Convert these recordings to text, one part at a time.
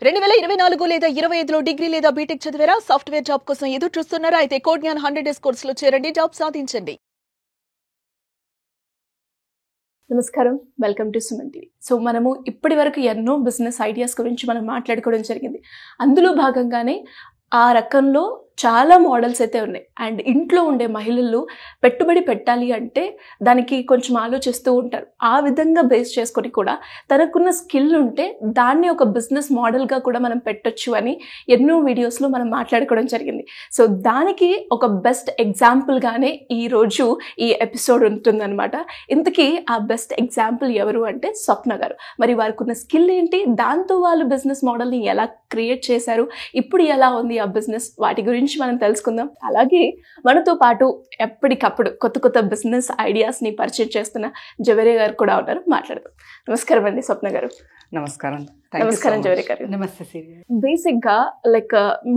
2024 లేదా 25లో డిగ్రీ లేదా బీటెక్ చదివారా? సాఫ్ట్వేర్ జాబ్ కోసం ఎదురు చూస్తున్నారా? అయితే కోడ్ జ్ఞాన్ 100 డేస్ కోర్సులో చేరండి, జాబ్ సాధించండి. నమస్కారం, welcome to Suman TV. So మనము ఇప్పటి వరకు ఎన్నో బిజినెస్ ఐడియాస్ గురించి మనం మాట్లాడుకోవడం జరిగింది. అందులో భాగంగానే ఆ రకంలో చాలా మోడల్స్ అయితే ఉన్నాయి. అండ్ ఇంట్లో ఉండే మహిళలు పెట్టుబడి పెట్టాలి అంటే దానికి కొంచెం ఆలోచిస్తూ ఉంటారు. ఆ విధంగా బేస్ చేసుకొని కూడా తనకున్న స్కిల్ ఉంటే దాన్ని ఒక బిజినెస్ మోడల్గా కూడా మనం పెట్టొచ్చు అని ఎన్నో వీడియోస్లో మనం మాట్లాడుకోవడం జరిగింది. సో దానికి ఒక బెస్ట్ ఎగ్జాంపుల్గానే ఈరోజు ఈ ఎపిసోడ్ ఉంటుందన్నమాట. ఇంతకీ ఆ బెస్ట్ ఎగ్జాంపుల్ ఎవరు అంటే స్వప్న గారు. మరి వారికి ఉన్న స్కిల్ ఏంటి, దాంతో వాళ్ళు బిజినెస్ మోడల్ని ఎలా క్రియేట్ చేశారు, ఇప్పుడు ఎలా ఉంది ఆ బిజినెస్, వాటి గురించి మనం తెలుసుకుందాం. అలాగే మనతో పాటు ఎప్పటికప్పుడు కొత్త కొత్త బిజినెస్ ఐడియాస్ని పరిచయం చేస్తున్న జవేరి గారు కూడా ఉన్నారు, మాట్లాడదాం. నమస్కారం అండి స్వప్న గారు. నమస్కారం. నమస్కారం జవేరి గారు. నమస్తే సిరి. బేసిక్గా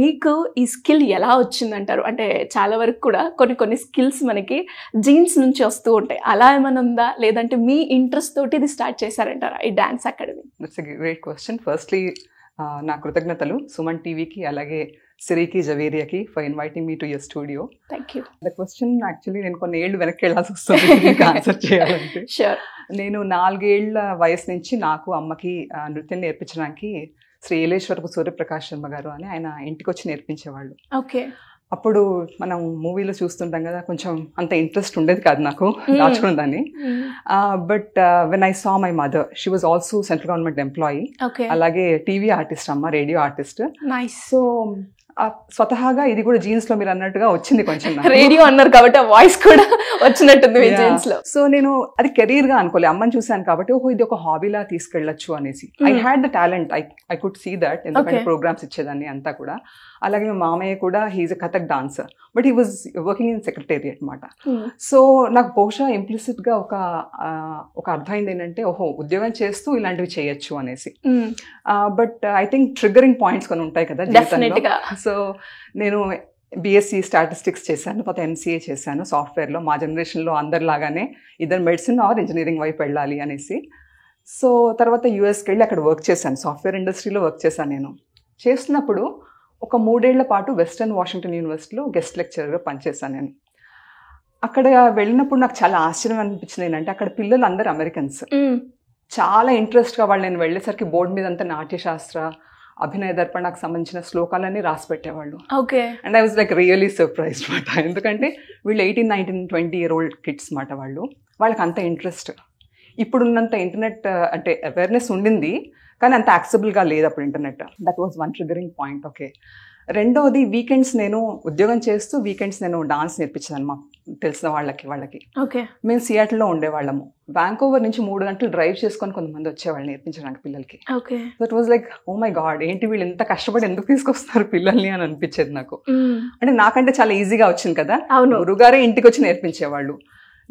మీకు ఈ స్కిల్ ఎలా వచ్చిందంటారు? అంటే చాలా వరకు కూడా కొన్ని స్కిల్స్ మనకి జీన్స్ నుంచి వస్తూ ఉంటాయి. అలా ఏమైనా ఉందా, లేదంటే మీ ఇంట్రెస్ట్ తోటి ఇది స్టార్ట్ చేశారంటారా ఈ dance academy? That's a great question. Firstly నా కృతజ్ఞతలు సుమన్ టీవీకి, అలాగే సిరికి, జవేరియాకి for inviting me to your studio. Thank you. The question actually నేను కొన్ని ఏళ్ళు వెనక్కి వెళ్ళాల్సి వస్తుంది ఆన్సర్ చేయాలంటే. షూర్. నేను 4 ఏళ్ల వయసు నుంచి నాకు అమ్మకి నృత్యం నేర్పించడానికి శ్రీ ఏలేశ్వరపు సూర్యప్రకాష్ శర్మ గారు అని ఆయన ఇంటికి వచ్చి నేర్పించేవాళ్ళు. ఓకే. అప్పుడు మనం మూవీలో చూస్తుంటాం కదా, కొంచెం అంత ఇంట్రెస్ట్ ఉండేది కాదు నాకు దాచుకున్న దాన్ని. But when I saw my mother, she was also central government employee, అలాగే టీవీ ఆర్టిస్ట్ అమ్మ, రేడియో ఆర్టిస్ట్. సో స్వతహాగా ఇది కూడా జీన్స్ లో మీరు అన్నట్టుగా వచ్చింది. కొంచెం రేడియో అన్నారు కాబట్టి ఆ వాయిస్ కూడా వచ్చినట్టుంది జీన్స్ లో. సో నేను అది కెరీర్ గా అనుకోలే, అమ్మని చూశాను కాబట్టి ఓహో ఇది ఒక హాబీలా తీసుకెళ్ళచ్చు అనేసి. I had the talent, I could see that. ఎందుకంటే ప్రోగ్రామ్స్ ఇచ్చేదాన్ని అంతా కూడా. అలాగే మా మామయ్య కూడా he is a Kathak dancer, but he was working in secretariat అనమాట. సో నాకు బహుశా ఇంప్లిసిట్ గా ఒక అర్థమైంది ఏంటంటే ఓహో ఉద్యోగం చేస్తూ ఇలాంటివి చేయొచ్చు అనేసి. But I think triggering points కొన్ని ఉంటాయి కదా జీవితంలో. సో నేను బిఎస్సి స్టాటిస్టిక్స్ చేశాను, తర్వాత ఎంసీఏ చేశాను సాఫ్ట్వేర్లో. మా జనరేషన్లో అందరిలాగానే ఇద్దరు మెడిసిన్ ఆర్ ఇంజనీరింగ్ వైపు వెళ్ళాలి అనేసి. సో తర్వాత యూఎస్కి వెళ్ళి అక్కడ వర్క్ చేశాను, సాఫ్ట్వేర్ ఇండస్ట్రీలో వర్క్ చేశాను. నేను చేస్తున్నప్పుడు ఒక 3 ఏళ్ల పాటు వెస్టర్న్ వాషింగ్టన్ యూనివర్సిటీలో గెస్ట్ లెక్చరర్గా పనిచేశాను నేను. అక్కడ వెళ్ళినప్పుడు నాకు చాలా ఆశ్చర్యం అనిపించింది ఏంటంటే అక్కడ పిల్లలు అందరు అమెరికన్స్. చాలా ఇంట్రెస్ట్గా వాళ్ళు నేను వెళ్ళేసరికి బోర్డు మీద అంతా నాట్యశాస్త్ర, అభినయ దర్పణకు సంబంధించిన శ్లోకాలన్నీ రాసి పెట్టేవాళ్ళు. Okay. And I was like really surprised మాట. ఎందుకంటే వీళ్ళు 18, 19, 20 year old కిడ్స్ మాట. వాళ్ళకి అంత ఇంట్రెస్ట్. ఇప్పుడున్నంత ఇంటర్నెట్ అంటే అవేర్నెస్ ఉండింది, కానీ అంత యాక్సెసిబుల్గా లేదు అప్పుడు internet. That was one triggering point. Okay. రెండోది, వీకెండ్స్ నేను ఉద్యోగం చేస్తూ వీకెండ్స్ నేను డాన్స్ నేర్పించాను మా తెలిసిన వాళ్ళకి. ఓకే. మేము సియాటిల్లో ఉండేవాళ్ళము. వ్యాంకోవర్ నుంచి 3 గంటలు డ్రైవ్ చేసుకొని కొంతమంది వచ్చేవాళ్ళు నేర్పించడానికి పిల్లలకి. Okay. That was like oh my god, ఏంటి వీళ్ళు ఎంత కష్టపడి ఎందుకు తీసుకొస్తున్నారు పిల్లల్ని అని అనిపించేది నాకు. అంటే నాకంటే చాలా ఈజీగా వచ్చింది కదా, గురుగారే ఇంటికి వచ్చి నేర్పించేవాళ్ళు.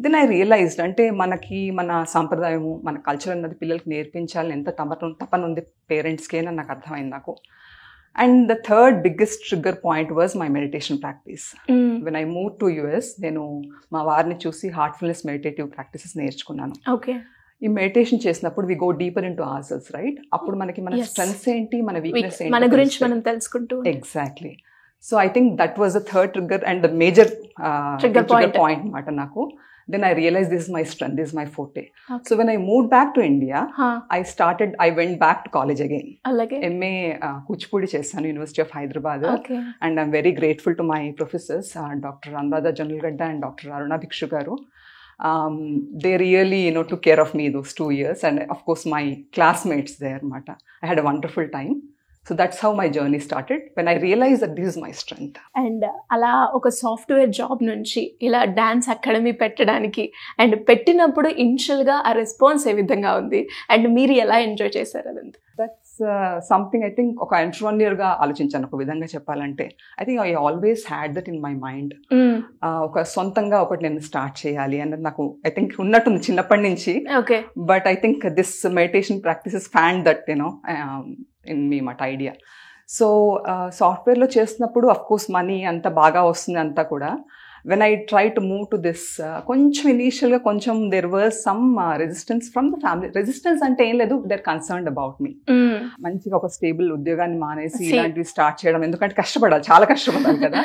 దెన్ ఐ రియలైజ్డ్ అంటే మనకి మన సాంప్రదాయము, మన కల్చర్ అన్నది పిల్లలకి నేర్పించాలని ఎంత తపన ఉంది పేరెంట్స్కి అని నాకు అర్థమైంది నాకు. And the third biggest trigger point was my meditation practice. When I move to US, నేను మా వారిని చూసి హార్ట్ఫుల్నెస్ మెడిటేటివ్ ప్రాక్టీసెస్ నేర్చుకున్నాను. ఓకే. ఈ మెడిటేషన్ చేసినప్పుడు we go deeper into our cells, right? అప్పుడు మనకి మన స్ట్రెంగ్స్ ఏంటి, మన వీక్నెస్ ఏంటి, మన గురించి మనం తెలుసుకుంటూ. Exactly. So I think that was the third trigger and the major trigger point అనమాట నాకు. Then I realized this is my strength, this is my forte. Okay. So when I moved back to India, I went back to college again. MA Kuchipudi chesanu, University of Hyderabad. Okay. And I'm very grateful to my professors, Dr. Anuradha Janalgadda and Dr. Aruna Bhikshu garu. They really took care of me those 2 years, and of course my classmates there mata. I had a wonderful time. So that's how my journey started, when I realized that this is my strength. And అలా ఒక software job నుంచి ఇలా dance academy పెట్టడానికి, and పెట్టినప్పుడు ఇనిషియల్గా ఆ response ఏ విధంగా ఉంది, అండ్ మీరు ఎలా ఎంజాయ్ చేశారు అదంతా? దట్స్ సంథింగ్ ఐ థింక్ ఒక ఎంట్రప్రెన్యూర్గా ఆలోచించాను ఒక విధంగా చెప్పాలంటే. I think I always had that in my mind. ఒక సొంతంగా ఒకటి నేను స్టార్ట్ చేయాలి అన్నది నాకు ఐ థింక్ ఉన్నట్టుంది చిన్నప్పటి నుంచి. Okay. But I think this meditation practices fan that in me మాట ఐడియా. సో సాఫ్ట్వేర్లో చేస్తున్నప్పుడు అఫ్ కోర్స్ మనీ అంత బాగా వస్తుంది అంతా కూడా. when I tried to move to this, కొంచెం ఇనీషియల్గా కొంచెం there was some resistance from the family. Resistance అంటే ఏం లేదు, they're concerned about me. మంచిగా ఒక స్టేబుల్ ఉద్యోగాన్ని మానేసి ఇలాంటివి స్టార్ట్ చేయడం, ఎందుకంటే కష్టపడాలి, చాలా కష్టపడాలి కదా,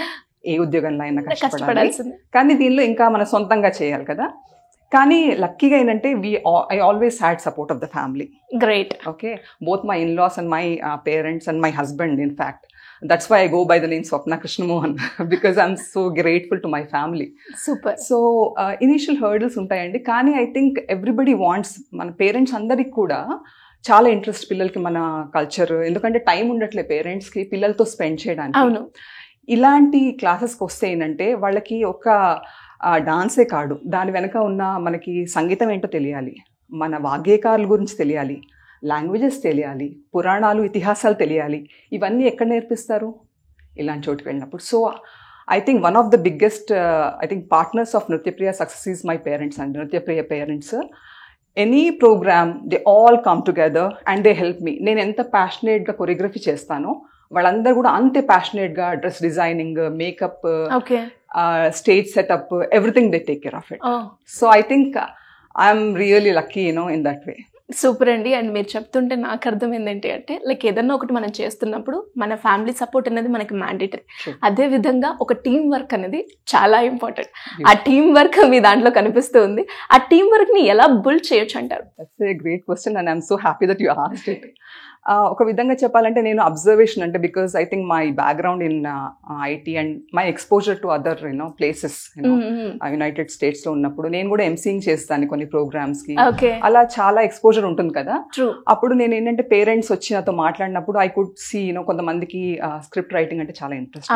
ఏ ఉద్యోగంలో అయినా కష్టపడాలి, కానీ దీనిలో ఇంకా మన సొంతంగా చేయాలి కదా. కానీ లక్కీగా ఏంటంటే I always had support of the family. Great. Okay, both my in-laws and my parents and my husband, in fact. That's why I go by the name Swapna Krishnamohan because I'm so grateful to my family. Super. So initial hurdles ఉంటాయండి, కానీ I think everybody wants, మన parents అందరికి కూడా చాలా interest పిల్లలకి మన culture, ఎందుకంటే time ఉండట్లే పేరెంట్స్కి పిల్లలతో స్పెండ్ చేయడానికి. అవును. ఇలాంటి క్లాసెస్కి వస్తే ఏంటంటే వాళ్ళకి ఒక డాన్సే కాదు, దాని వెనక ఉన్న మనకి సంగీతం ఏంటో తెలియాలి, మన వాగ్గేయకారుల గురించి తెలియాలి, లాంగ్వేజెస్ తెలియాలి, పురాణాలు ఇతిహాసాలు తెలియాలి. ఇవన్నీ ఎక్కడ నేర్పిస్తారు? ఇలాంటి చోటుకి వెళ్ళినప్పుడు. So I think one of the biggest partners of Nrityapriya success is my parents and Nrityapriya parents. Any programme they all come together and they help me. నేను ఎంత ప్యాషనేట్గా కొరియోగ్రఫీ చేస్తానో వాళ్ళందరూ కూడా అంతే ప్యాషనేట్గా dress designing, makeup, stage setup, everything they take care of it. So I think I'm really lucky in that way. Super అండి. And మీరు చెప్తుంటే నాకు అర్థం ఏంటంటే అంటే లైక్ ఏదన్నా ఒకటి మనం చేస్తున్నప్పుడు మన ఫ్యామిలీ సపోర్ట్ అనేది మనకి మ్యాండేటరీ. అదే విధంగా ఒక టీం వర్క్ అనేది చాలా ఇంపార్టెంట్. ఆ టీం వర్క్ మీ దాంట్లో కనిపిస్తుంది. ఆ టీం వర్క్ ని ఎలా బిల్డ్ చేయొచ్చు అంటారు? That's a great question and I'm so happy that you asked it. ఒక విధంగా చెప్పాలంటే నేను అబ్జర్వేషన్ అంటే because I think my background in IT and my exposure to other places United states లో ఉన్నప్పుడు నేను కూడా ఎంసీయింగ్ చేస్తాను కొన్ని ప్రోగ్రామ్స్ కి, అలా చాలా ఎక్స్పోజర్ ఉంటుంది కదా. అప్పుడు నేను ఏంటంటే పేరెంట్స్ వచ్చి నాతో మాట్లాడినప్పుడు ఐ కుడ్ సీ కొంతమందికి స్క్రిప్ట్ రైటింగ్ అంటే చాలా ఇంట్రెస్ట్,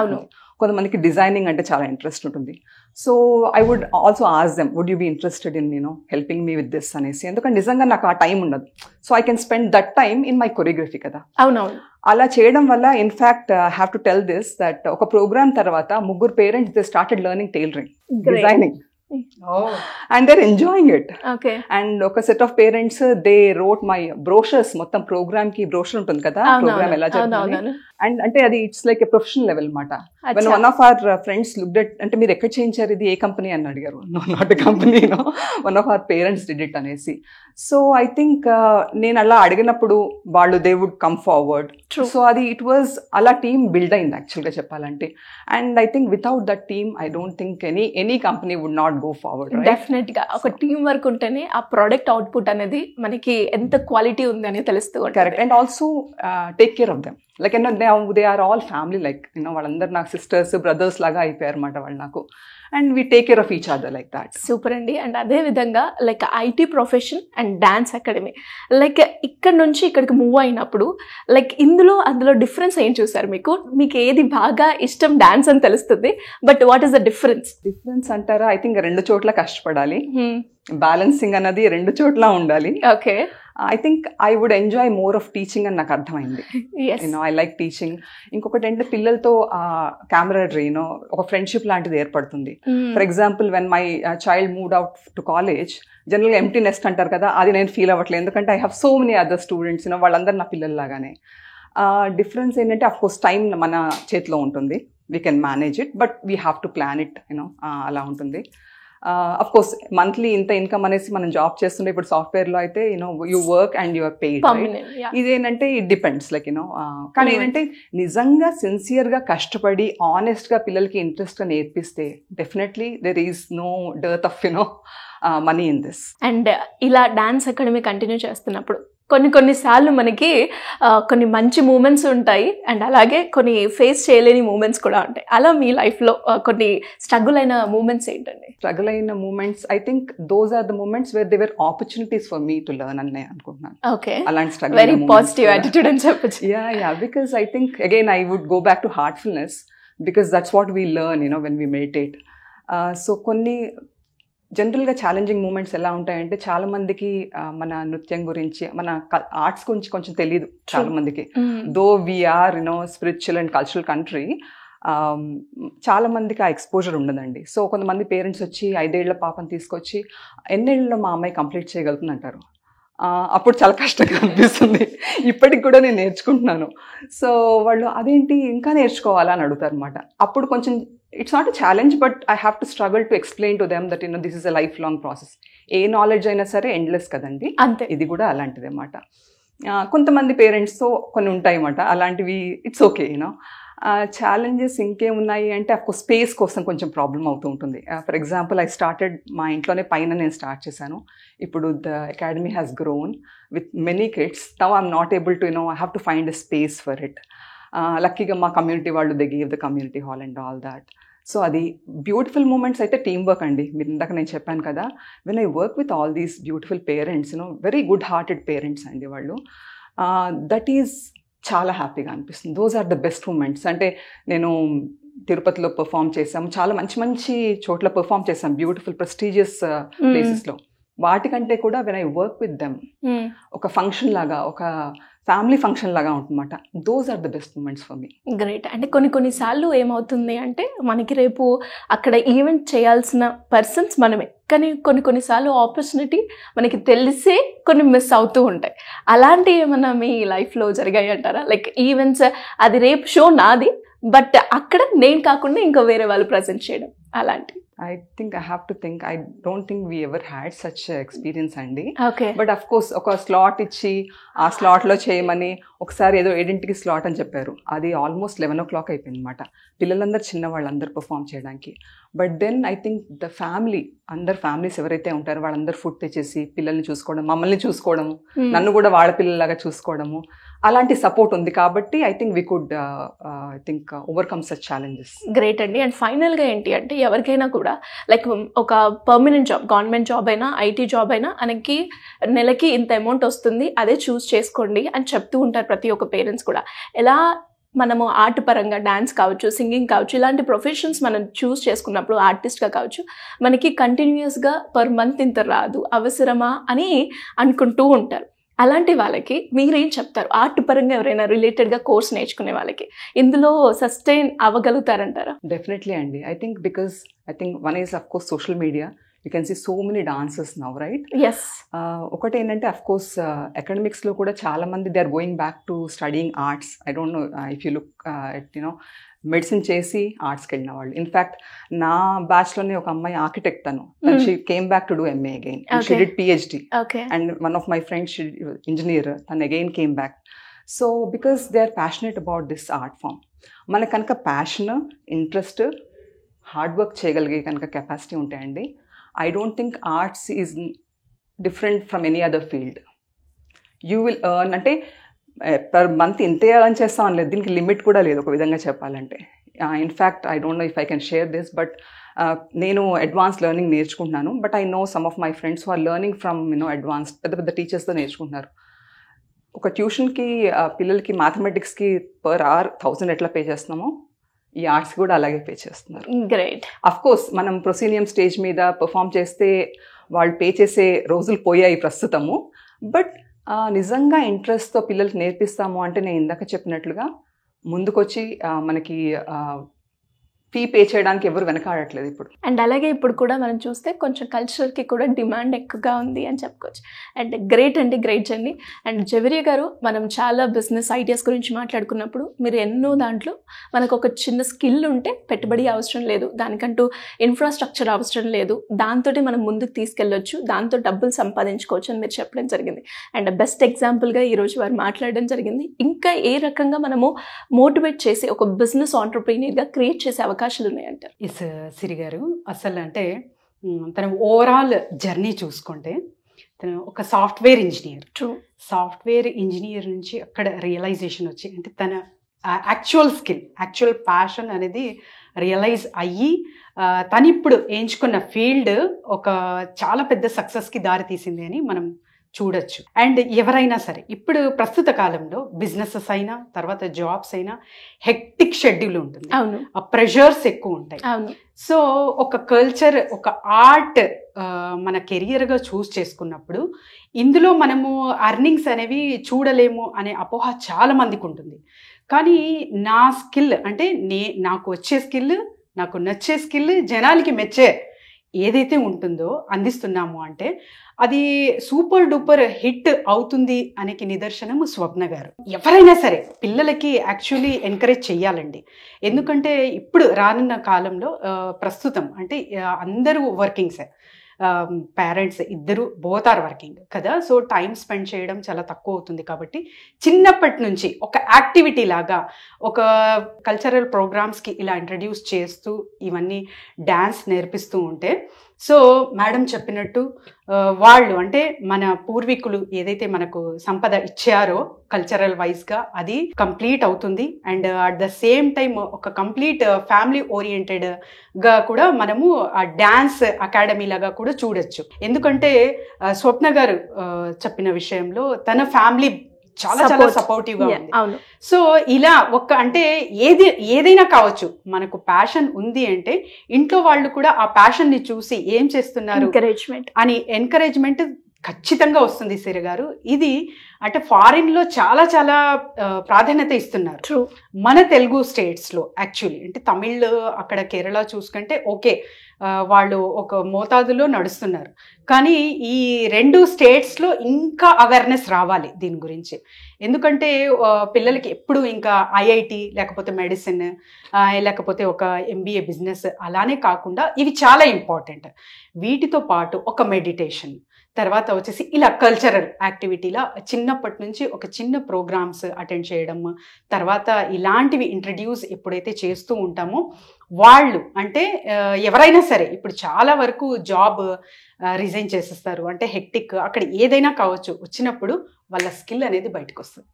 కొంతమందికి డిజైనింగ్ అంటే చాలా ఇంట్రెస్ట్ ఉంటుంది. So I would also ask them, would you be interested in helping me with this అనేసి, ఎందుకంటే నిజంగా నాకు ఆ టైం ఉండదు. So I can spend that time in my choreography కదా. అవునవును. అలా చేయడం వల్ల in fact I have to tell this that ఒక ప్రోగ్రామ్ తర్వాత 3 parents they started learning tailoring, designing. And they're enjoying it. Okay. And ఒక set of parents they wrote my brochures, మొత్తం programme కి బ్రోషర్ ఉంటుంది కదా, ప్రోగ్రామ్ ఎలా జరుగుతుంది, అండ్ అంటే అది it's like a professional level అన్నమాట. When one of our friends looked at, అంటే మీరు ఎక్కడ చేయించారు ఇది, ఏ కంపెనీ అని అడిగారు. No, not a company, one of our parents did it అనేసి. సో ఐ థింక్ నేను అలా అడిగినప్పుడు వాళ్ళు they would come forward. So అది ఇట్ వాజ్ అలా టీమ్ బిల్డ్ అయింది యాక్చువల్గా చెప్పాలంటే. And I think without that team I don't think any company would not go forward. Definite గా ఒక టీమ్ వర్క్ ఉంటేనే ఆ ప్రోడక్ట్ అవుట్పుట్ అనేది మనకి ఎంత క్వాలిటీ ఉంది అనేది తెలుస్తుంది. Correct. And also take care of them. Like they are all family, like వాళ్ళందరూ నాకు సిస్టర్స్ బ్రదర్స్ లాగా అయిపోయారు అనమాట వాళ్ళు నాకు. And we take care of each other like that. Super అండి. అండ్ అదే విధంగా like IT profession and dance academy, like ఇక్కడ నుంచి ఇక్కడికి మూవ్ అయినప్పుడు లైక్ అందులో డిఫరెన్స్ ఏం చూసారు? మీకు ఏది బాగా ఇష్టం? డాన్స్ అని తెలుస్తుంది, but what is the difference అంటారా? ఐ థింక్ 2 చోట్ల కష్టపడాలి, బ్యాలెన్సింగ్ అన్నది 2 చోట్ల ఉండాలి. Okay. I think I would enjoy more of teaching అని నాకు అర్థమైంది. I like teaching. ఇంకొకటి ఏంటంటే పిల్లలతో క్యామరాడరీ, ఒక ఫ్రెండ్షిప్ లాంటిది ఏర్పడుతుంది. For example when my child moved out to college, జనరల్గా ఎంప్టీ నెస్ట్ అంటారు కదా, అది నేను ఫీల్ అవ్వట్లేదు, ఎందుకంటే I have so many other students, వాళ్ళందరూ నా పిల్లల్లాగానే. డిఫరెన్స్ ఏంటంటే అఫ్ కోర్స్ టైం మన చేతిలో ఉంటుంది, we can manage it, but we have to plan it, అలా ఉంటుంది. అఫ్ కోర్స్ మంత్లీ ఇంత ఇన్కమ్ అనేసి మనం జాబ్ చేస్తుండే, ఇప్పుడు సాఫ్ట్వేర్ లో అయితే you work and your paid. ఇదేంటంటే ఇట్ డిపెండ్స్ లైక్ కానీ ఏంటంటే నిజంగా సిన్సియర్ గా కష్టపడి ఆనెస్ట్ గా పిల్లలకి ఇంట్రెస్ట్ గా నేర్పిస్తే definitely there is no dearth of money in this. And ఇలా డాన్స్ అకాడమీ కంటిన్యూ చేస్తున్నప్పుడు కొన్నిసార్లు మనకి కొన్ని మంచి మూమెంట్స్ ఉంటాయి, అండ్ అలాగే కొన్ని ఫేస్ చేయలేని మూమెంట్స్ కూడా ఉంటాయి. అలా మీ లైఫ్లో కొన్ని స్ట్రగుల్ అయిన మూమెంట్స్ ఏంటండి? స్ట్రగుల్ అయిన moments I think those are the moments where they were opportunities for me to learn అని అనుకుంటున్నాను. ఓకే. అలాంటి స్ట్రగుల్, వెరీ పాజిటివ్ యాటిట్యూడ్ అని చెప్పొచ్చు. Yeah because I think again I would go back to heartfulness because that's what we learn when we meditate. So కొన్ని జనరల్గా challenging moments ఎలా ఉంటాయంటే చాలా మందికి మన నృత్యం గురించి, మన ఆర్ట్స్ గురించి కొంచెం తెలియదు చాలా మందికి. Though we are spiritual and cultural country, చాలా మందికి ఆ ఎక్స్పోజర్ ఉండదండి. సో కొంతమంది పేరెంట్స్ వచ్చి 5 ఏళ్ల పాపని తీసుకొచ్చి ఎన్నేళ్ళలో మా అమ్మాయి కంప్లీట్ చేయగలుగుతుంది అంటారు. అప్పుడు చాలా కష్టంగా అనిపిస్తుంది. ఇప్పటికి కూడా నేను నేర్చుకుంటున్నాను. సో వాళ్ళు అదేంటి ఇంకా నేర్చుకోవాలా అని అడుగుతారు అనమాట. అప్పుడు కొంచెం it's not a challenge, but I have to struggle to explain to them that this is a life long process. A knowledge అయినా సరే ఎండ్లెస్ కదండి, అంతే. ఇది కూడా అలాంటిది అన్నమాట. కొంతమంది పేరెంట్స్తో కొన్ని ఉంటాయి అన్నమాట అలాంటివి. It's okay, you know. ఛాలెంజెస్ ఇంకేమున్నాయి అంటే అఫ్కోర్స్ స్పేస్ కోసం కొంచెం ప్రాబ్లం అవుతూ ఉంటుంది. ఫర్ ఎగ్జాంపుల్ ఐ స్టార్టెడ్ మా ఇంట్లోనే పైన నేను స్టార్ట్ చేశాను. ఇప్పుడు the academy has grown with many kids. Now I'm not able to I have to find a space for it. లక్కీగా మా కమ్యూనిటీ వాళ్ళు they give the community hall and all that. So అది beautiful moments అయితే team work అండి. మీరు ఇందాక నేను చెప్పాను కదా, when I work with all these beautiful parents, very good hearted parents అండి వాళ్ళు, దట్ ఈజ్ చాలా హ్యాపీగా అనిపిస్తుంది. Those are the best moments. అంటే నేను తిరుపతిలో పర్ఫామ్ చేసాము, చాలా మంచి మంచి చోట్ల పర్ఫామ్ చేసాం, బ్యూటిఫుల్ ప్రెస్టీజియస్ ప్లేసెస్లో. వాటికంటే కూడా when I work with them, ఒక ఫంక్షన్ లాగా, ఒక ఫ్యామిలీ ఫంక్షన్ లాగా ఉంటుందన్నమాట. Those are the best moments for me. Great. అంటే కొన్నిసార్లు ఏమవుతుంది అంటే మనకి రేపు అక్కడ ఈవెంట్ చేయాల్సిన పర్సన్స్ మనమే, కానీ కొన్నిసార్లు ఆపర్చునిటీ మనకి తెలిసే కొన్ని మిస్ అవుతూ ఉంటాయి. అలాంటివి ఏమన్నా మీ లైఫ్లో జరిగాయి అంటారా? లైక్ ఈవెంట్స్, అది రేపు షో నాది, బట్ అక్కడ నేను కాకుండా ఇంకా వేరే వాళ్ళు ప్రజెంట్ చేయడం, అలాంటివి. I think I have to think. I don't think we ever had such experience అండి. ఓకే. బట్ అఫ్ కోర్స్ ఒక స్లాట్ ఇచ్చి ఆ స్లాట్లో చేయమని ఒకసారి ఏదో 7ంటికి స్లాట్ అని చెప్పారు. అది ఆల్మోస్ట్ 11 o'clock అయిపోయింది అనమాట. పిల్లలందరూ చిన్నవాళ్ళందరూ పర్ఫామ్ చేయడానికి. But then I think the family, అందరు ఫ్యామిలీస్ ఎవరైతే ఉంటారో వాళ్ళందరూ ఫుడ్ తెచ్చేసి పిల్లల్ని చూసుకోవడం, మమ్మల్ని చూసుకోవడము, నన్ను కూడా వాళ్ళ పిల్లలాగా చూసుకోవడము, అలాంటి సపోర్ట్ ఉంది కాబట్టి I think we could overcome such challenges. Great అండి. అండ్ ఫైనల్గా ఏంటి అంటే ఎవరికైనా కూడా లైక్ ఒక పర్మనెంట్ జాబ్, గవర్నమెంట్ జాబ్ అయినా ఐటీ జాబ్ అయినా మనకి నెలకి ఇంత అమౌంట్ వస్తుంది, అదే చూస్ చేసుకోండి అని చెప్తూ ఉంటారు ప్రతి ఒక్క పేరెంట్స్ కూడా. ఎలా మనము ఆర్ట్ పరంగా డాన్స్ కావచ్చు, సింగింగ్ కావచ్చు, ఇలాంటి ప్రొఫెషన్స్ మనం చూస్ చేసుకున్నప్పుడు ఆర్టిస్ట్గా కావచ్చు, మనకి కంటిన్యూస్గా పర్ మంత్ ఇంత రాదు, అవసరమా అని అనుకుంటూ ఉంటారు. అలాంటి వాళ్ళకి మీరేం చెప్తారు? ఆర్ట్ పరంగా ఎవరైనా రిలేటెడ్గా కోర్స్ నేర్చుకునే వాళ్ళకి ఇందులో సస్టైన్ అవ్వగలుగుతారంటారా? డెఫినెట్లీ అండి. I think because I think one is of course social media. You can see so many dancers now, right? Yes. ఒకటి ఏంటంటే అఫ్ కోర్స్ అకాడమిక్స్లో కూడా చాలా మంది they are going back to studying arts. I don't know if you look you know medicine చేసి ఆర్ట్స్కి వెళ్ళిన వాళ్ళు. ఇన్ఫ్యాక్ట్ నా బ్యాచ్లోనే ఒక అమ్మాయి ఆర్కిటెక్ట్, తను she came back to do MA again, she did PhD, and one of my friends engineer, తను again came back. So because they are passionate about this art form. మనకు కనుక ప్యాషన్, ఇంట్రెస్ట్, హార్డ్ వర్క్ చేయగలిగే కనుక capacity ఉంటాయండి, I don't think arts is different from any other field. You will earn, అంటే per month ఇంతే earn చేస్తాం అని లేదు, దీనికి లిమిట్ కూడా లేదు ఒక విధంగా చెప్పాలంటే. In fact I don't know if I can share this, but నేను అడ్వాన్స్ లెర్నింగ్ నేర్చుకుంటున్నాను. But I know some of my friends who are learning from advance పెద్ద పెద్ద టీచర్స్తో నేర్చుకుంటున్నారు. ఒక ట్యూషన్కి పిల్లలకి మ్యాథమెటిక్స్కి పర్ అవర్ 1000 ఎట్లా పే చేస్తున్నామో ఈ ఆర్ట్స్ కూడా అలాగే పే చేస్తున్నారు. గ్రేట్. అఫ్ కోర్స్ మనం ప్రొసీనియం స్టేజ్ మీద పర్ఫామ్ చేస్తే వాళ్ళు పే చేసే రోజులు పోయాయి ప్రస్తుతము. బట్ నిజంగా ఇంట్రెస్ట్తో పిల్లలకి నేర్పిస్తాము అంటే నేను ఇందాక చెప్పినట్లుగా ముందుకొచ్చి మనకి ఫీ పే చేయడానికి ఎవరు వెనకాడట్లేదు ఇప్పుడు. అండ్ అలాగే ఇప్పుడు కూడా మనం చూస్తే కొంచెం కల్చర్కి కూడా డిమాండ్ ఎక్కువగా ఉంది అని చెప్పుకోవచ్చు. అండ్ గ్రేట్ అండి, గ్రేట్ జర్నీ. అండ్ జవేరియా గారు, మనం చాలా బిజినెస్ ఐడియాస్ గురించి మాట్లాడుకున్నప్పుడు మీరు ఎన్నో దాంట్లో మనకు ఒక చిన్న స్కిల్ ఉంటే పెట్టుబడి అవసరం లేదు, దానికంటూ ఇన్ఫ్రాస్ట్రక్చర్ అవసరం లేదు, దాంతో మనం ముందుకు తీసుకెళ్ళొచ్చు, దాంతో డబ్బులు సంపాదించుకోవచ్చు అని మీరు చెప్పడం జరిగింది. అండ్ బెస్ట్ ఎగ్జాంపుల్గా ఈరోజు వారు మాట్లాడడం జరిగింది. ఇంకా ఏ రకంగా మనము మోటివేట్ చేసి ఒక బిజినెస్ ఆంటర్‌ప్రెన్యూర్‌గా క్రియేట్ చేసే అవకాశాలు ఉన్నాయంటారు? ఎస్ సిరి గారు, అసలు అంటే తన ఓవరాల్ జర్నీ చూసుకుంటే తను ఒక software engineer. True. Software engineer నుంచి అక్కడ రియలైజేషన్ వచ్చి, అంటే తన యాక్చువల్ స్కిల్, యాక్చువల్ ప్యాషన్ అనేది రియలైజ్ అయ్యి తను ఇప్పుడు ఎంచుకున్న ఫీల్డ్ ఒక చాలా పెద్ద సక్సెస్కి దారి తీసింది అని మనం చూడొచ్చు. అండ్ ఎవరైనా సరే ఇప్పుడు ప్రస్తుత కాలంలో బిజినెసెస్ అయినా తర్వాత జాబ్స్ అయినా హెక్టిక్ షెడ్యూల్ ఉంటుంది, ఆ ప్రెషర్స్ ఎక్కువ ఉంటాయి. సో ఒక కల్చర్, ఒక ఆర్ట్ మన కెరియర్గా చూస్ చేసుకున్నప్పుడు ఇందులో మనము అర్నింగ్స్ అనేవి చూడలేము అనే అపోహ చాలా మందికి ఉంటుంది. కానీ నా స్కిల్ అంటే నాకు వచ్చే స్కిల్, నాకు నచ్చే స్కిల్, జనాలకి మెచ్చే ఏదైతే ఉంటుందో అందిస్తున్నాము అంటే అది సూపర్ డూపర్ హిట్ అవుతుంది అనేకి నిదర్శనము స్వప్న గారు. ఎవరైనా సరే పిల్లలకి యాక్చువల్లీ ఎంకరేజ్ చెయ్యాలండి. ఎందుకంటే ఇప్పుడు రానున్న కాలంలో ప్రస్తుతం అంటే అందరూ వర్కింగ్సే, పేరెంట్స్ ఇద్దరు బోత్ ఆర్ వర్కింగ్ కదా. సో టైం స్పెండ్ చేయడం చాలా తక్కువ అవుతుంది. కాబట్టి చిన్నప్పటి నుంచి ఒక యాక్టివిటీ లాగా ఒక కల్చరల్ ప్రోగ్రామ్స్కి ఇలా ఇంట్రడ్యూస్ చేస్తూ ఇవన్నీ డ్యాన్స్ నేర్పిస్తూ ఉంటే, సో మేడం చెప్పినట్టు వాళ్ళు అంటే మన పూర్వీకులు ఏదైతే మనకు సంపద ఇచ్చారో కల్చరల్ వైజ్గా అది కంప్లీట్ అవుతుంది. And at the same time ఒక కంప్లీట్ ఫ్యామిలీ ఓరియంటెడ్గా కూడా మనము ఆ డ్యాన్స్ అకాడమీ లాగా కూడా చూడొచ్చు. ఎందుకంటే స్వప్న గారు చెప్పిన విషయంలో తన ఫ్యామిలీ చాలా చాలా సపోర్టివ్ గా ఉంది. సో ఇలా అంటే ఏదైనా కావచ్చు, మనకు ప్యాషన్ ఉంది అంటే ఇంట్లో వాళ్ళు కూడా ఆ ప్యాషన్ ని చూసి ఏం చేస్తున్నారు అని ఎంకరేజ్మెంట్ ఖచ్చితంగా వస్తుంది సిరి గారు. ఇది అంటే ఫారిన్ లో చాలా చాలా ప్రాధాన్యత ఇస్తున్నారు. మన తెలుగు స్టేట్స్ లో యాక్చువల్లీ అంటే తమిళ్ అక్కడ కేరళ చూసుకుంటే ఓకే వాళ్ళు ఒక మోతాదులో నడుస్తున్నారు. కానీ ఈ 2 స్టేట్స్లో ఇంకా అవేర్నెస్ రావాలి దీని గురించి. ఎందుకంటే పిల్లలకి ఎప్పుడు ఇంకా ఐఐటి లేకపోతే మెడిసిన్ లేకపోతే ఒక ఎంబీఏ బిజినెస్ అలానే కాకుండా ఇవి చాలా ఇంపార్టెంట్. వీటితో పాటు ఒక మెడిటేషన్, తర్వాత వచ్చేసి ఇలా కల్చరల్ యాక్టివిటీలా చిన్నప్పటి నుంచి ఒక చిన్న ప్రోగ్రామ్స్ అటెండ్ చేయడం, తర్వాత ఇలాంటివి ఇంట్రడ్యూస్ ఎప్పుడైతే చేస్తూ ఉంటామో వాళ్ళు అంటే ఎవరైనా సరే ఇప్పుడు చాలా వరకు జాబ్ రిజైన్ చేసేస్తారు. అంటే హెక్టిక్ అక్కడ ఏదైనా కావచ్చు, వచ్చినప్పుడు వాళ్ళ స్కిల్ అనేది బయటకు వస్తుంది.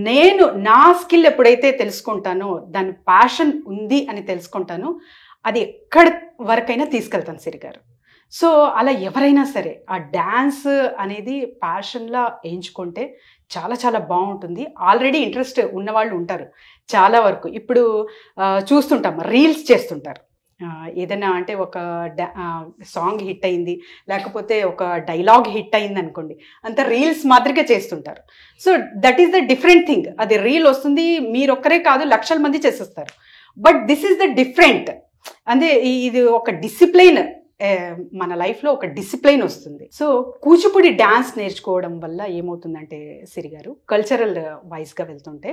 నేను నా స్కిల్ ఎప్పుడైతే తెలుసుకుంటానో, దాని ప్యాషన్ ఉంది అని తెలుసుకుంటానో, అది ఎక్కడి వరకైనా తీసుకెళ్తాను సిరి గారు. సో అలా ఎవరైనా సరే ఆ డ్యాన్స్ అనేది ప్యాషన్లా ఎంచుకుంటే చాలా చాలా బాగుంటుంది. ఆల్రెడీ ఇంట్రెస్ట్ ఉన్నవాళ్ళు ఉంటారు చాలా వరకు. ఇప్పుడు చూస్తుంటాం రీల్స్ చేస్తుంటారు. ఏదైనా అంటే ఒక సాంగ్ హిట్ అయింది లేకపోతే ఒక డైలాగ్ హిట్ అయింది అనుకోండి, అంత రీల్స్ మాదిరిగా చేస్తుంటారు. So that is the different thing. అది రీల్ వస్తుంది, మీరొక్కరే కాదు లక్షల మంది చేసేస్తారు. But this is the different. అంటే ఇది ఒక డిసిప్లైన్, మన లైఫ్లో ఒక డిసిప్లైన్ వస్తుంది. సో కూచిపూడి డ్యాన్స్ నేర్చుకోవడం వల్ల ఏమవుతుందంటే సిరి గారు, కల్చరల్ వైజ్గా వెళ్తుంటే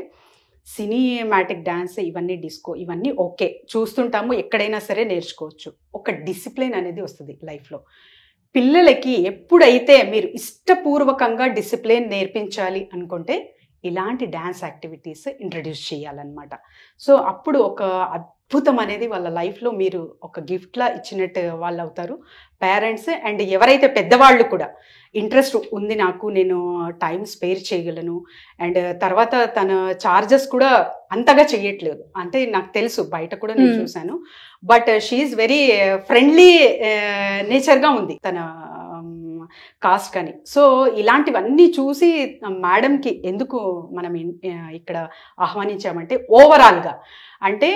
సినిమాటిక్ డ్యాన్స్ ఇవన్నీ డిస్కో ఇవన్నీ ఓకే చూస్తుంటాము, ఎక్కడైనా సరే నేర్చుకోవచ్చు. ఒక డిసిప్లిన్ అనేది వస్తుంది లైఫ్లో. పిల్లలకి ఎప్పుడైతే మీరు ఇష్టపూర్వకంగా డిసిప్లిన్ నేర్పించాలి అనుకుంటే ఇలాంటి డ్యాన్స్ యాక్టివిటీస్ ఇంట్రడ్యూస్ చేయాలన్నమాట. సో అప్పుడు ఒక అద్భుతం అనేది వాళ్ళ లైఫ్లో మీరు ఒక గిఫ్ట్లా ఇచ్చినట్టు వాళ్ళు అవుతారు పేరెంట్స్. అండ్ ఎవరైతే పెద్దవాళ్ళు కూడా ఇంట్రెస్ట్ ఉంది నాకు, నేను టైం స్పేర్ చేయగలను, అండ్ తర్వాత తన చార్జెస్ కూడా అంతగా చెయ్యట్లేదు అంటే నాకు తెలుసు, బయట కూడా నేను చూశాను. బట్ షీఈస్ వెరీ ఫ్రెండ్లీ నేచర్గా ఉంది తన కాస్ట్ కానీ. సో ఇలాంటివన్నీ చూసి మేడంకి ఎందుకు మనం ఇక్కడ ఆహ్వానించామంటే ఓవరాల్గా అంటే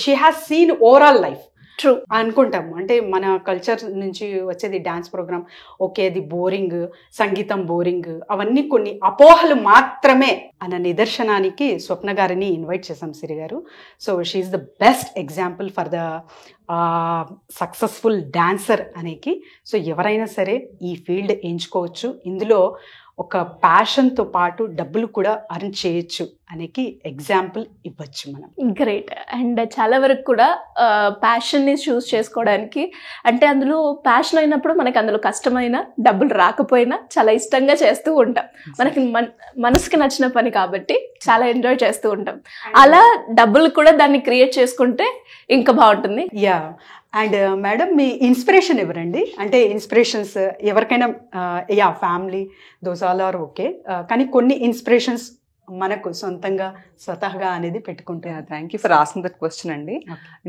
she has seen overall life true అనుకుంటాము. అంటే మన కల్చర్ నుంచి వచ్చేది డ్యాన్స్ ప్రోగ్రామ్ ఓకే, అది బోరింగ్, సంగీతం బోరింగ్, అవన్నీ కొన్ని అపోహలు మాత్రమే అన్న నిదర్శనానికి స్వప్న గారిని ఇన్వైట్ చేశాం సిరి గారు. So she's the best example for the successful dancer అనేకి. సో ఎవరైనా సరే ఈ ఫీల్డ్ ఎంచుకోవచ్చు. ఇందులో ఒక ప్యాషన్తో పాటు డబ్బులు కూడా అర్న్ చేయొచ్చు అనేకి ఎగ్జాంపుల్ ఇవ్వచ్చు మనం. గ్రేట్. అండ్ చాలా వరకు కూడా ప్యాషన్ని చూస్ చేసుకోవడానికి అంటే అందులో ప్యాషన్ అయినప్పుడు మనకి అందులో కష్టమైన డబ్బులు రాకపోయినా చాలా ఇష్టంగా చేస్తూ ఉంటాం. మనకి మనసుకి నచ్చిన పని కాబట్టి చాలా ఎంజాయ్ చేస్తూ ఉంటాం. అలా డబ్బులు కూడా దాన్ని క్రియేట్ చేసుకుంటే ఇంకా బాగుంటుంది. యా. అండ్ మేడం మీ ఇన్స్పిరేషన్ ఎవరండి? అంటే ఇన్స్పిరేషన్స్ ఎవరికైనా yeah family those all are okay, కానీ కొన్ని ఇన్స్పిరేషన్స్ మనకు సొంతంగా స్వతహాగా అనేది పెట్టుకుంటే. Thank you for asking that question అండి.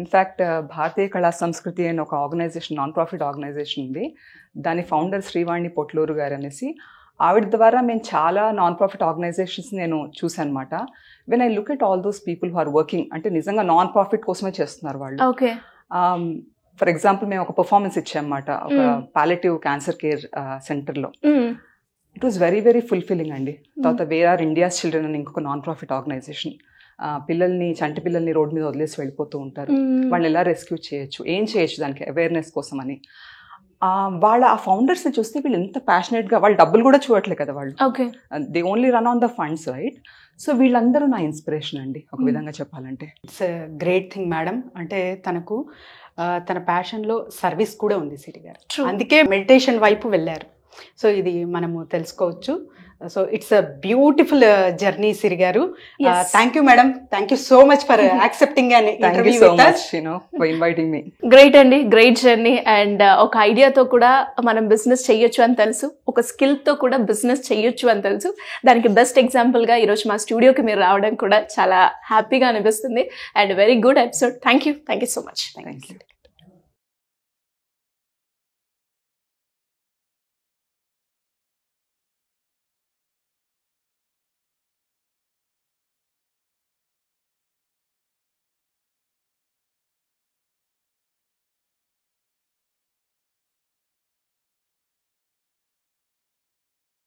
ఇన్ఫ్యాక్ట్ భారతీయ కళా సంస్కృతి అనే ఒక ఆర్గనైజేషన్, నాన్ ప్రాఫిట్ ఆర్గనైజేషన్ ఉంది. దాని ఫౌండర్ శ్రీవాణి పొట్లూరు గారు అనేసి. ఆవిడ ద్వారా మేము చాలా నాన్ ప్రాఫిట్ ఆర్గనైజేషన్స్ నేను చూసాను అనమాట. When I look at all those people who are working, అంటే నిజంగా నాన్ ప్రాఫిట్ కోసమే చేస్తున్నారు వాళ్ళు. ఓకే. ఫర్ ఎగ్జాంపుల్ మేము ఒక పర్ఫార్మెన్స్ ఇచ్చామన్నమాట ఒక పాలియేటివ్ క్యాన్సర్ కేర్ సెంటర్లో. It was very very fulfilling అండి. తర్వాత వేర్ ఆర్ ఇండియాస్ చిల్డ్రన్ అని ఇంకొక నాన్ ప్రాఫిట్ ఆర్గనైజేషన్. పిల్లల్ని చంటి పిల్లల్ని రోడ్ మీద వదిలేసి వెళ్ళిపోతూ ఉంటారు. వాళ్ళని ఎలా రెస్క్యూ చేయొచ్చు, ఏం చేయొచ్చు దానికి అవేర్నెస్ కోసం అని. వాళ్ళ ఆ ఫౌండర్స్ని చూస్తే వీళ్ళు ఎంత ప్యాషనెట్గా, వాళ్ళు డబ్బులు కూడా చూడట్లే కదా వాళ్ళు, they only run on the funds, right? So వీళ్ళందరూ నా ఇన్స్పిరేషన్ అండి ఒక విధంగా చెప్పాలంటే. It's great thing madam. అంటే తనకు తన ప్యాషన్లో సర్వీస్ కూడా ఉంది సిరి గారు, అందుకే మెడిటేషన్ వైపు వెళ్ళారు. సో ఇది మనము తెలుసుకోవచ్చు. So it's a beautiful journey Siri గారు. Thank you madam, thank you so much for accepting and interview with us, for inviting me. Great అండి, గ్రేట్ జర్నీ. అండ్ ఒక ఐడియాతో కూడా మనం బిజినెస్ చేయొచ్చు అని తెలుసు, ఒక స్కిల్తో కూడా బిజినెస్ చేయొచ్చు అని తెలుసు. దానికి బెస్ట్ ఎగ్జాంపుల్గా ఈరోజు మా స్టూడియోకి మీరు రావడం కూడా చాలా హ్యాపీగా అనిపిస్తుంది. And very good episode. Thank you so much. Thank you.